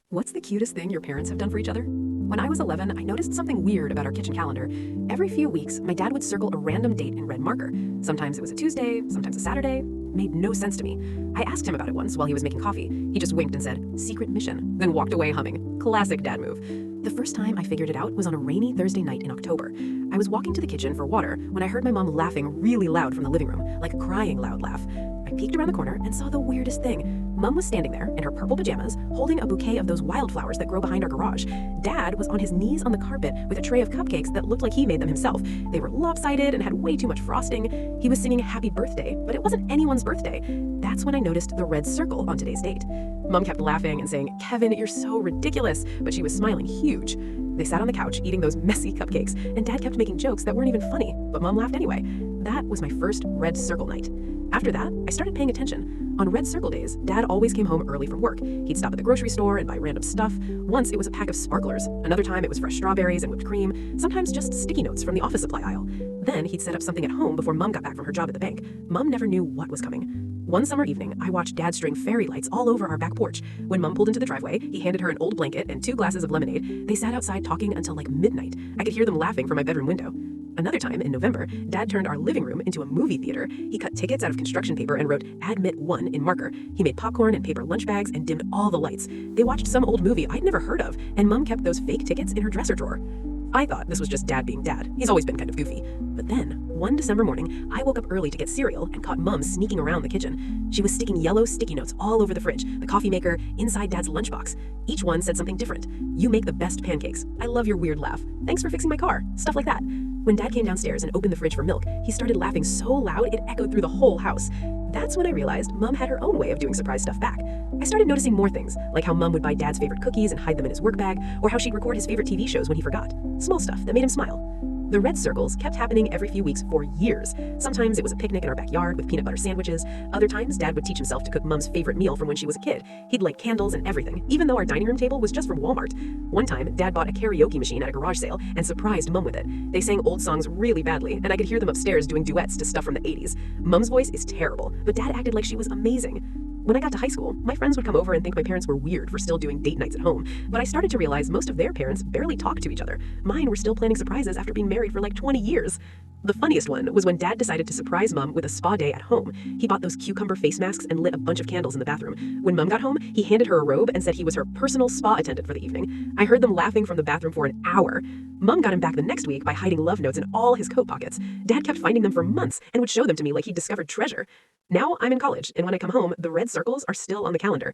What's the cutest thing your parents have done for each other? When I was 11, I noticed something weird about our kitchen calendar. Every few weeks, my dad would circle a random date in red marker. Sometimes it was a Tuesday, sometimes a Saturday. Made no sense to me. I asked him about it once while he was making coffee. He just winked and said, "Secret mission," then walked away humming. Classic dad move. The first time I figured it out was on a rainy Thursday night in October. I was walking to the kitchen for water when I heard my mom laughing really loud from the living room, like a crying loud laugh. I peeked around the corner and saw the weirdest thing. Mom was standing there in her purple pajamas, holding a bouquet of those wildflowers that grow behind our garage. Dad was on his knees on the carpet with a tray of cupcakes that looked like he made them himself. They were lopsided and had way too much frosting. He was singing happy birthday, but it wasn't anyone's birthday. That's when I noticed the red circle on today's date. Mom kept laughing and saying, "Kevin, you're so ridiculous," but she was smiling huge. They sat on the couch eating those messy cupcakes, and Dad kept making jokes that weren't even funny, but Mom laughed anyway. That was my first red circle night. After that, I started paying attention. On red circle days, Dad always came home early from work. He'd stop at the grocery store and buy random stuff. Once it was a pack of sparklers. Another time it was fresh strawberries and whipped cream. Sometimes just sticky notes from the office supply aisle. Then he'd set up something at home before Mom got back from her job at the bank. Mom never knew what was coming. One summer evening, I watched Dad string fairy lights all over our back porch. When Mom pulled into the driveway, he handed her an old blanket and 2 glasses of lemonade. They sat outside talking until like midnight. I could hear them laughing from my bedroom window. Another time, in November, Dad turned our living room into a movie theater. He cut tickets out of construction paper and wrote "Admit 1" in marker. He made popcorn and paper lunch bags and dimmed all the lights. They watched some old movie I'd never heard of, and Mom kept those fake tickets in her dresser drawer. I thought this was just Dad being Dad. He's always been kind of goofy. But then, one December morning, I woke up early to get cereal and caught Mom sneaking around the kitchen. She was sticking yellow sticky notes all over the fridge, the coffee maker, inside Dad's lunchbox. Each one said something different. "You make the best pancakes. I love your weird laugh. Thanks for fixing my car." Stuff like that. When Dad came downstairs and opened the fridge for milk, he started laughing so loud it echoed through the whole house. That's when I realized Mom had her own way of doing surprise stuff back. I started noticing more things, like how Mom would buy Dad's favorite cookies and hide them in his work bag, or how she'd record his favorite TV shows when he forgot. Small stuff that made him smile. The red circles kept happening every few weeks for years. Sometimes it was a picnic in our backyard with peanut butter sandwiches. Other times, Dad would teach himself to cook Mom's favorite meal from when she was a kid. He'd light candles and everything, even though our dining room table was just from Walmart. One time, Dad bought a karaoke machine at a garage sale and surprised Mom with it. They sang old songs really badly, and I could hear them upstairs doing duets to stuff from the 80s. Mom's voice is terrible, but Dad acted like she was amazing. When I got to high school, my friends would come over and think my parents were weird for still doing date nights at home, but I started to realize most of their parents barely talked to each other. Mine were still planning surprises after being married for like 20 years. The funniest one was when Dad decided to surprise Mom with a spa day at home. He bought those cucumber face masks and lit a bunch of candles in the bathroom. When Mom got home, he handed her a robe and said he was her personal spa attendant for the evening. I heard them laughing from the bathroom for an hour. Mom got him back the next week by hiding love notes in all his coat pockets. Dad kept finding them for months and would show them to me like he'd discovered treasure. Now I'm in college, and when I come home, the red circles are still on the calendar.